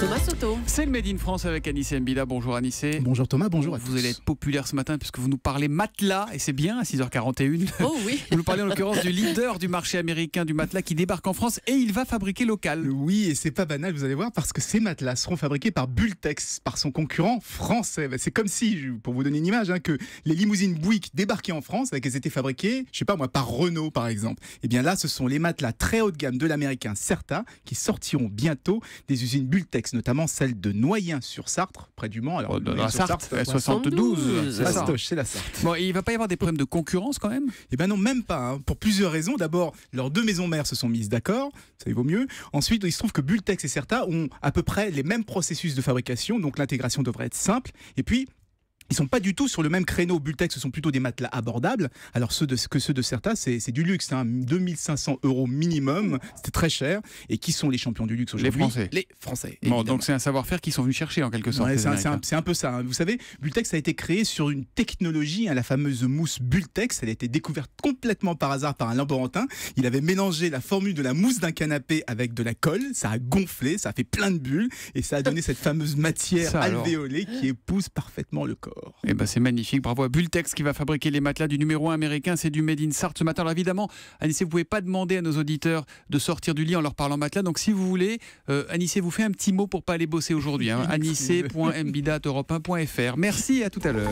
Thomas Soto. C'est le Made in France avec Anissé Mbida. Bonjour Anissé. Bonjour Thomas, bonjour à tous. Vous allez être populaire ce matin puisque vous nous parlez matelas, et c'est bien à 6h41. Oh oui. Vous nous parlez en l'occurrence du leader du marché américain du matelas qui débarque en France et il va fabriquer local. Oui, et c'est pas banal, vous allez voir, parce que ces matelas seront fabriqués par Bultex, par son concurrent français. C'est comme si, pour vous donner une image, que les limousines Buick débarquaient en France, qu'elles étaient fabriquées, je sais pas moi, par Renault par exemple. Et bien là, ce sont les matelas très haut de gamme de l'américain Serta qui sortiront bientôt des usines Bultex, notamment celle de Noyen-sur-Sarthe, près du Mans. Alors, Dans la Sarthe, 72, c'est ça. c'est la Sarthe. Bon, il va pas y avoir des problèmes de concurrence quand même? Eh ben non, même pas, pour plusieurs raisons. D'abord, leurs deux maisons mères se sont mises d'accord, ça y vaut mieux. Ensuite, il se trouve que Bultex et Serta ont à peu près les mêmes processus de fabrication, donc l'intégration devrait être simple. Et puis, ils sont pas du tout sur le même créneau. Bultex, ce sont plutôt des matelas abordables. Alors ceux de Serta, c'est du luxe, 2500 € minimum. C'était très cher. Et qui sont les champions du luxe aujourd'hui? Les Français. Bon, donc c'est un savoir-faire qu'ils sont venus chercher en quelque sorte. Ouais, c'est un peu ça. Vous savez, Bultex a été créé sur une technologie, la fameuse mousse Bultex. Elle a été découverte complètement par hasard par un laborantin. Il avait mélangé la formule de la mousse d'un canapé avec de la colle. Ça a gonflé, ça a fait plein de bulles et ça a donné cette fameuse matière alvéolée qui épouse parfaitement le corps. Eh ben c'est magnifique, bravo à Bultex qui va fabriquer les matelas du numéro 1 américain, c'est du Made in Sarthe ce matin. Alors évidemment, Anissé, vous pouvez pas demander à nos auditeurs de sortir du lit en leur parlant matelas, donc si vous voulez, Anissé vous fait un petit mot pour pas aller bosser aujourd'hui, Anissé.mbida@europe1.fr. Merci, à tout à l'heure.